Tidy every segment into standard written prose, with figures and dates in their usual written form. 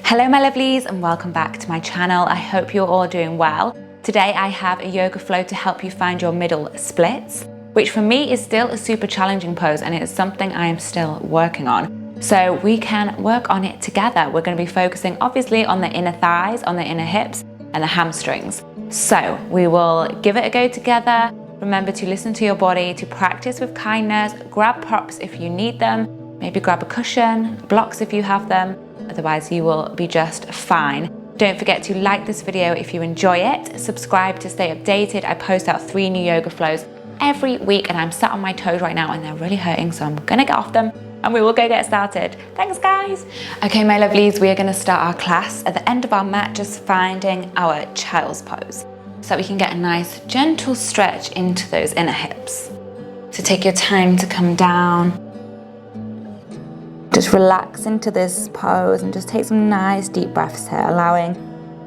Hello my lovelies and welcome back to my channel. I hope you're all doing well. Today I have a yoga flow to help you find your middle splits, which for me is still a super challenging pose and it is something I am still working on. So we can work on it together. We're going to be focusing obviously on the inner thighs, on the inner hips and the hamstrings. So we will give it a go together. Remember to listen to your body, to practice with kindness, grab props if you need them, maybe grab a cushion, blocks if you have them. Otherwise you will be just fine. Don't forget to like this video if you enjoy it, subscribe to stay updated. I post out 3 new yoga flows every week and I'm sat on my toes right now and they're really hurting, so I'm gonna get off them and we will go get started. Thanks guys. Okay my lovelies, we are gonna start our class at the end of our mat, just finding our child's pose so we can get a nice gentle stretch into those inner hips. So take your time to come down. Just relax into this pose and just take some nice deep breaths here, allowing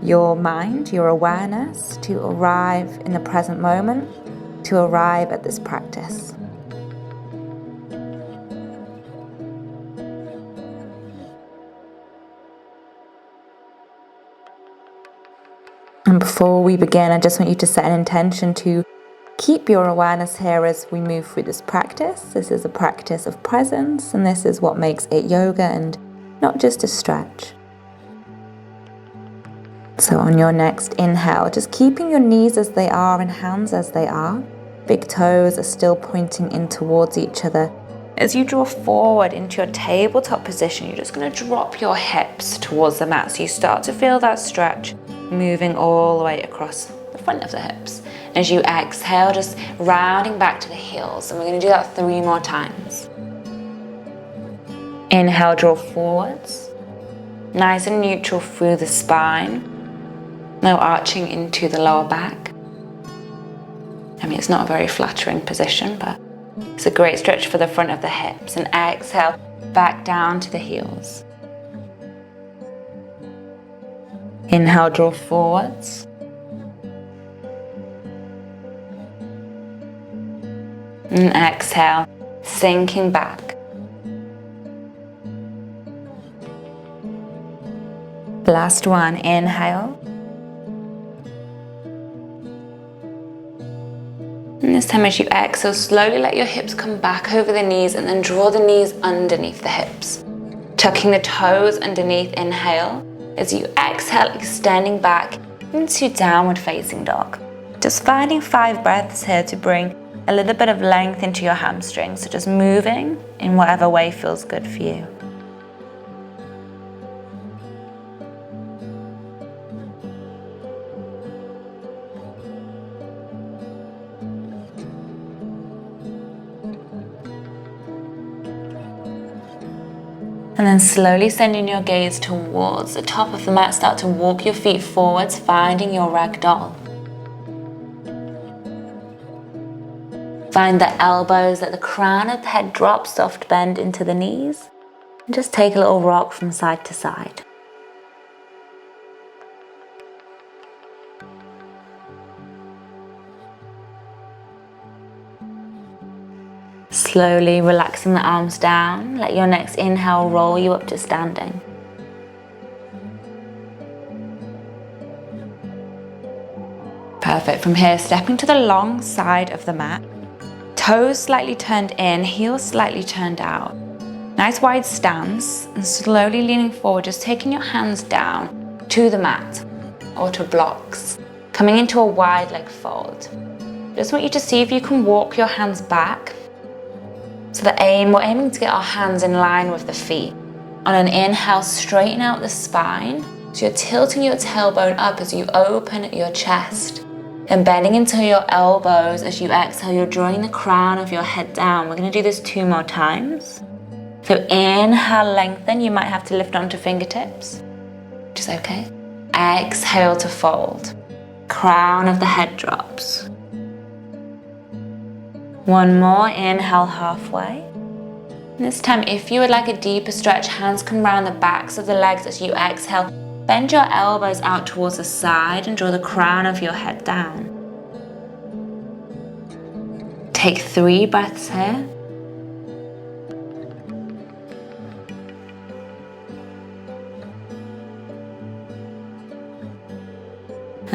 your mind, your awareness to arrive in the present moment, to arrive at this practice. And before we begin, I just want you to set an intention to keep your awareness here as we move through this practice. This is a practice of presence and this is what makes it yoga and not just a stretch. So on your next inhale, just keeping your knees as they are and hands as they are. Big toes are still pointing in towards each other. As you draw forward into your tabletop position, you're just going to drop your hips towards the mat. So you start to feel that stretch moving all the way across the front of the hips. As you exhale, just rounding back to the heels. And we're going to do that 3 more times. Inhale, draw forwards. Nice and neutral through the spine. No arching into the lower back. I mean, it's not a very flattering position, but it's a great stretch for the front of the hips. And exhale, back down to the heels. Inhale, draw forwards. And exhale, sinking back. Last one, inhale. And this time as you exhale, slowly let your hips come back over the knees and then draw the knees underneath the hips. Tucking the toes underneath, inhale. As you exhale, extending back into downward facing dog. Just finding 5 breaths here to bring a little bit of length into your hamstrings, so just moving in whatever way feels good for you. And then slowly sending your gaze towards the top of the mat, start to walk your feet forwards, finding your ragdoll. Find the elbows, let the crown of the head drop, soft bend into the knees. And just take a little rock from side to side. Slowly relaxing the arms down, let your next inhale roll you up to standing. Perfect. From here, stepping to the long side of the mat. Toes slightly turned in, heels slightly turned out. Nice wide stance and slowly leaning forward, just taking your hands down to the mat or to blocks. Coming into a wide leg fold. Just want you to see if you can walk your hands back. So we're aiming to get our hands in line with the feet. On an inhale, straighten out the spine. So you're tilting your tailbone up as you open your chest. And bending into your elbows as you exhale, you're drawing the crown of your head down. We're going to do this 2 more times. So inhale, lengthen. You might have to lift onto fingertips, which is okay. Exhale to fold. Crown of the head drops. 1 more, inhale halfway. And this time, if you would like a deeper stretch, hands come around the backs of the legs as you exhale. Bend your elbows out towards the side and draw the crown of your head down. Take 3 breaths here.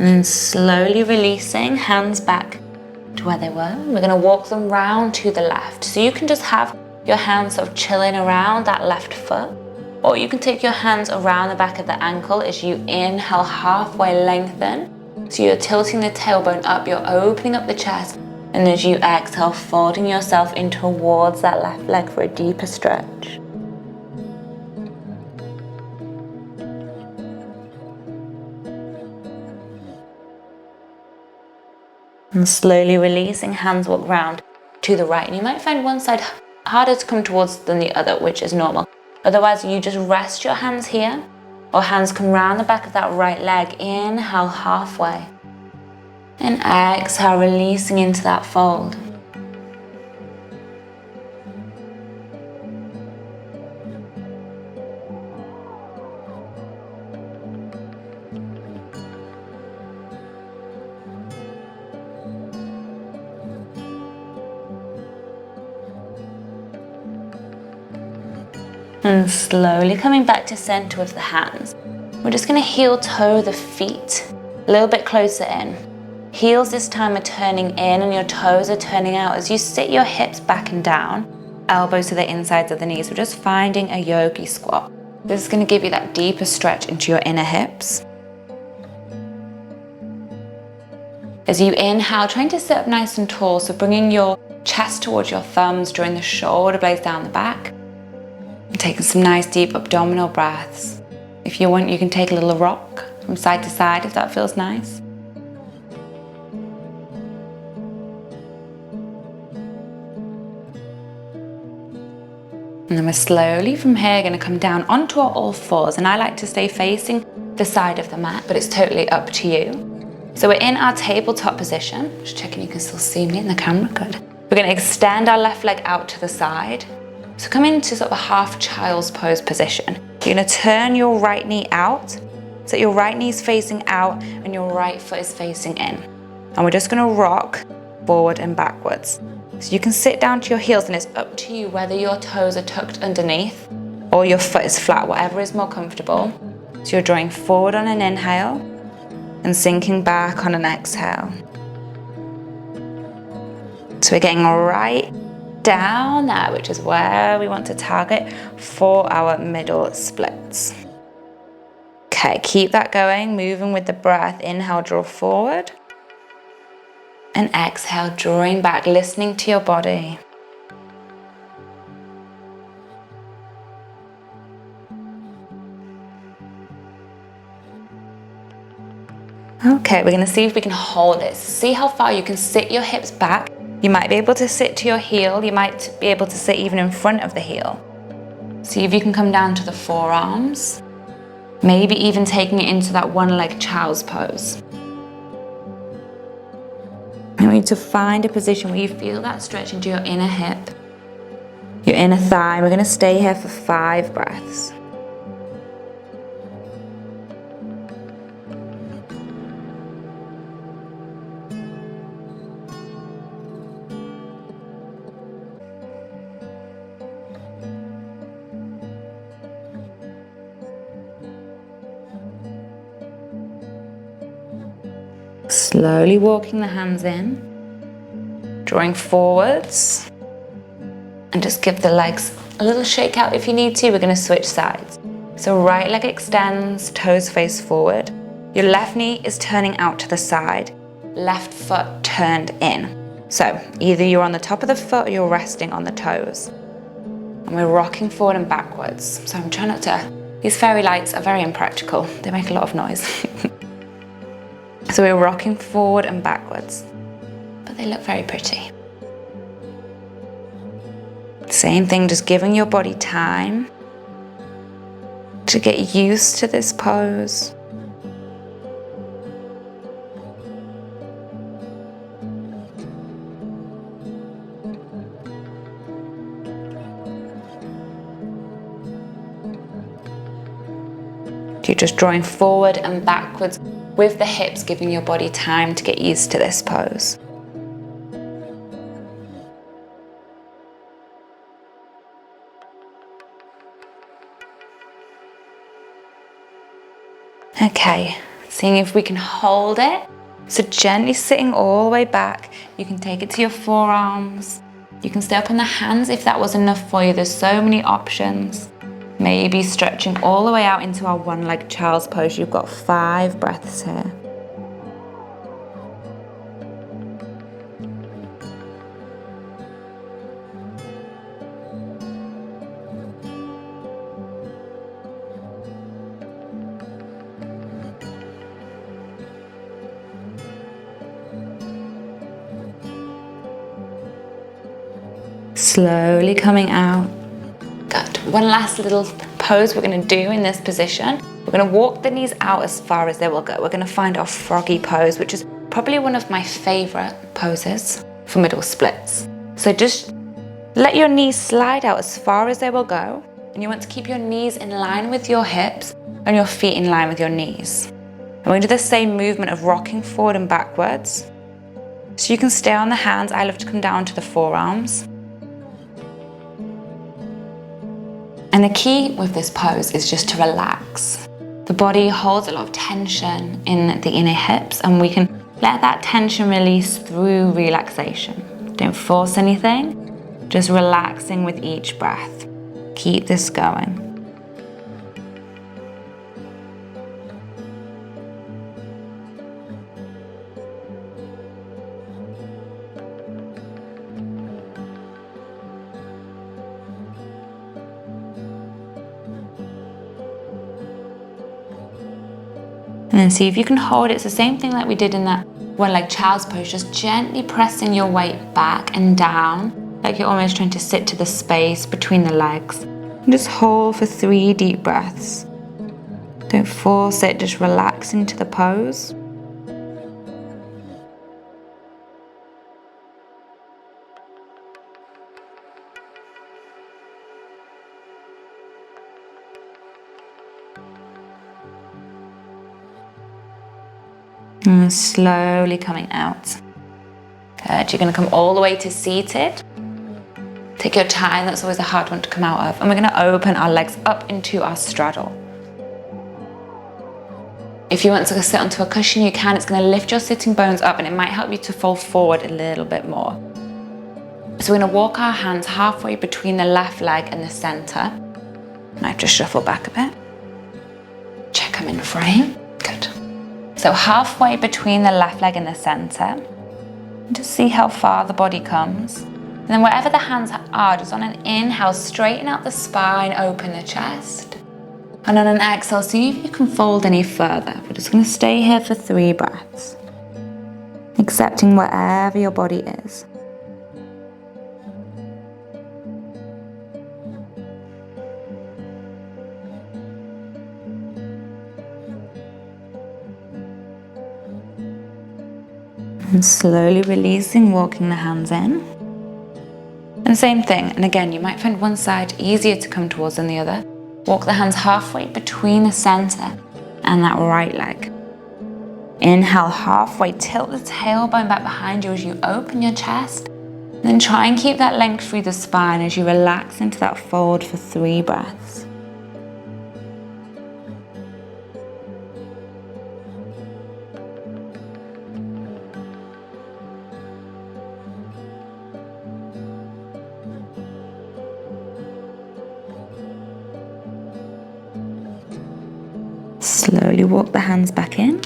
And then slowly releasing, hands back to where they were. We're gonna walk them round to the left. So you can just have your hands sort of chilling around that left foot, or you can take your hands around the back of the ankle as you inhale, halfway lengthen. So you're tilting the tailbone up, you're opening up the chest, and as you exhale, folding yourself in towards that left leg for a deeper stretch. And slowly releasing, hands walk round to the right. And you might find one side harder to come towards than the other, which is normal. Otherwise, you just rest your hands here, or hands come round the back of that right leg. Inhale halfway. And exhale, releasing into that fold. And slowly coming back to center with the hands. We're just going to heel toe the feet a little bit closer in. Heels this time are turning in and your toes are turning out as you sit your hips back and down, elbows to the insides of the knees. We're just finding a yogi squat. This is going to give you that deeper stretch into your inner hips. As you inhale, trying to sit up nice and tall, so bringing your chest towards your thumbs, drawing the shoulder blades down the back. And taking some nice deep abdominal breaths. If you want, you can take a little rock from side to side if that feels nice. And then we're slowly from here going to come down onto our all fours. And I like to stay facing the side of the mat, but it's totally up to you. So we're in our tabletop position. Just checking you can still see me in the camera. Good. We're going to extend our left leg out to the side. So come into sort of a half child's pose position. You're going to turn your right knee out, so that your right knee is facing out and your right foot is facing in. And we're just going to rock forward and backwards. So you can sit down to your heels, and it's up to you whether your toes are tucked underneath or your foot is flat, whatever is more comfortable. So you're drawing forward on an inhale and sinking back on an exhale. So we're getting right down there, which is where we want to target for our middle splits. Okay, keep that going, moving with the breath. Inhale, draw forward. And exhale, drawing back, listening to your body. Okay, we're going to see if we can hold this. See how far you can sit your hips back. You might be able to sit to your heel. You might be able to sit even in front of the heel. See if you can come down to the forearms. Maybe even taking it into that one-leg child's pose. And we need to find a position where you feel that stretch into your inner hip, your inner thigh. We're going to stay here for 5 breaths. Slowly walking the hands in, drawing forwards, and just give the legs a little shake out if you need to. We're going to switch sides. So right leg extends, toes face forward. Your left knee is turning out to the side, left foot turned in. So either you're on the top of the foot or you're resting on the toes. And we're rocking forward and backwards. So I'm trying not to, these fairy lights are very impractical. They make a lot of noise. So we're rocking forward and backwards, but they look very pretty. Same thing, just giving your body time to get used to this pose. You're just drawing forward and backwards with the hips, giving your body time to get used to this pose. Okay, seeing if we can hold it. So gently sitting all the way back. You can take it to your forearms. You can stay up on the hands if that was enough for you. There's so many options. Maybe stretching all the way out into our one-leg child's pose. You've got 5 breaths here. Slowly coming out. Good. One last little pose we're going to do in this position. We're going to walk the knees out as far as they will go. We're going to find our froggy pose, which is probably one of my favorite poses for middle splits. So just let your knees slide out as far as they will go. And you want to keep your knees in line with your hips and your feet in line with your knees. And we're going to do the same movement of rocking forward and backwards. So you can stay on the hands. I love to come down to the forearms. And the key with this pose is just to relax. The body holds a lot of tension in the inner hips, and we can let that tension release through relaxation. Don't force anything, just relaxing with each breath. Keep this going. And then see if you can hold it. It's the same thing like we did in that one-leg child's pose, just gently pressing your weight back and down, like you're almost trying to sit to the space between the legs. And just hold for 3 deep breaths. Don't force it, just relax into the pose. And slowly coming out. Good. You're going to come all the way to seated. Take your time, that's always a hard one to come out of. And we're going to open our legs up into our straddle. If you want to sit onto a cushion, you can. It's going to lift your sitting bones up and it might help you to fold forward a little bit more. So we're going to walk our hands halfway between the left leg and the center. And I just shuffle back a bit. Check them in frame. Good. So halfway between the left leg and the center. And just see how far the body comes. And then wherever the hands are, just on an inhale, straighten out the spine, open the chest. And on an exhale, see if you can fold any further. We're just going to stay here for 3 breaths. Accepting wherever your body is. And slowly releasing, walking the hands in. And same thing, and again, you might find one side easier to come towards than the other. Walk the hands halfway between the center and that right leg. Inhale halfway, tilt the tailbone back behind you as you open your chest. Then try and keep that length through the spine as you relax into that fold for 3 breaths. Slowly walk the hands back in.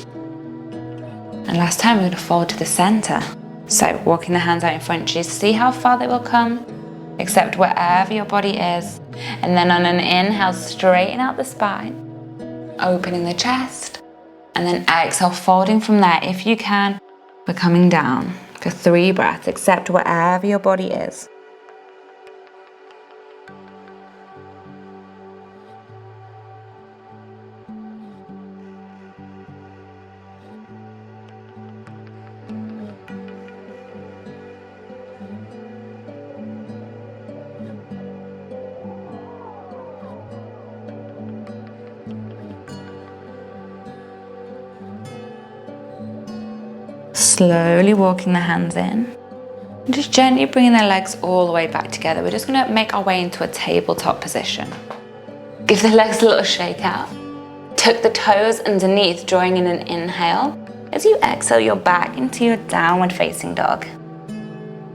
And last time we're going to fold to the center. So walking the hands out in front, just see how far they will come. Accept wherever your body is. And then on an inhale, straighten out the spine. Opening the chest. And then exhale, folding from there. If you can, we're coming down for 3 breaths. Accept wherever your body is. Slowly walking the hands in. And just gently bringing the legs all the way back together. We're just going to make our way into a tabletop position. Give the legs a little shake out. Tuck the toes underneath, drawing in an inhale. As you exhale, you're back into your downward facing dog.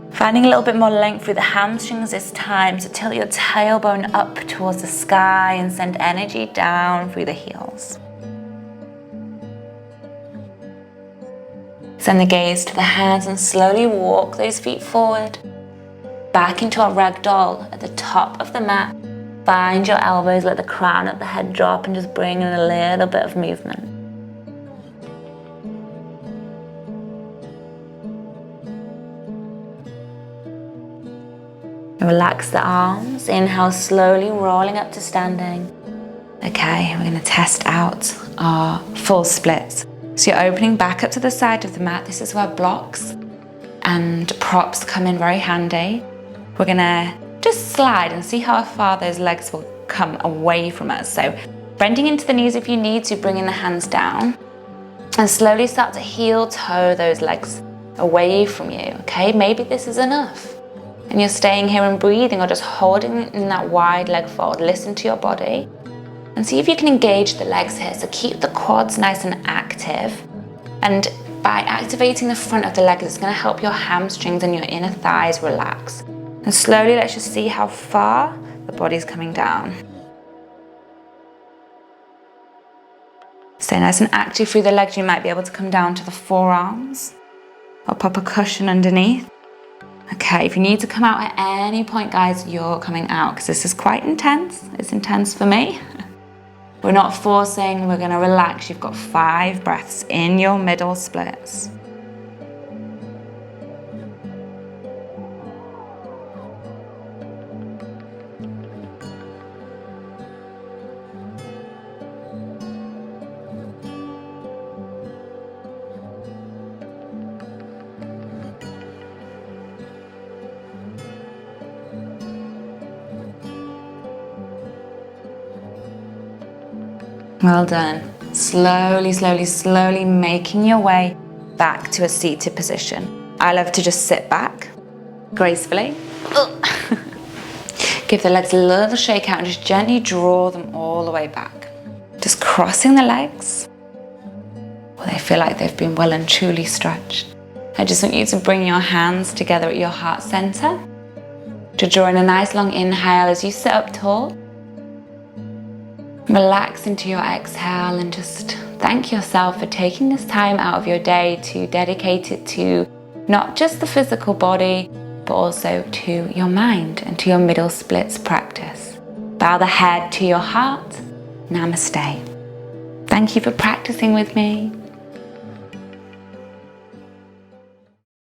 Finding a little bit more length through the hamstrings this time, so tilt your tailbone up towards the sky and send energy down through the heels. Send the gaze to the hands and slowly walk those feet forward. Back into our ragdoll at the top of the mat. Find your elbows, let the crown of the head drop and just bring in a little bit of movement. Relax the arms, inhale slowly, rolling up to standing. Okay, we're going to test out our full splits. So you're opening back up to the side of the mat. This is where blocks and props come in very handy. We're going to just slide and see how far those legs will come away from us. So bending into the knees if you need to, bringing the hands down. And slowly start to heel toe those legs away from you, okay? Maybe this is enough. And you're staying here and breathing or just holding in that wide leg fold. Listen to your body and see if you can engage the legs here. So keep the quads nice and active. And by activating the front of the legs, it's going to help your hamstrings and your inner thighs relax. And slowly, let's just see how far the body's coming down. Stay nice and active through the legs. You might be able to come down to the forearms or pop a cushion underneath. Okay, if you need to come out at any point, guys, you're coming out because this is quite intense. It's intense for me. We're not forcing, we're going to relax. You've got 5 breaths in your middle splits. Well done. Slowly, slowly, slowly making your way back to a seated position. I love to just sit back gracefully. Give the legs a little shake out and just gently draw them all the way back. Just crossing the legs. Well, they feel like they've been well and truly stretched. I just want you to bring your hands together at your heart center. To draw in a nice long inhale as you sit up tall. Relax into your exhale and just thank yourself for taking this time out of your day to dedicate it to not just the physical body, but also to your mind and to your middle splits practice. Bow the head to your heart. Namaste. Thank you for practicing with me.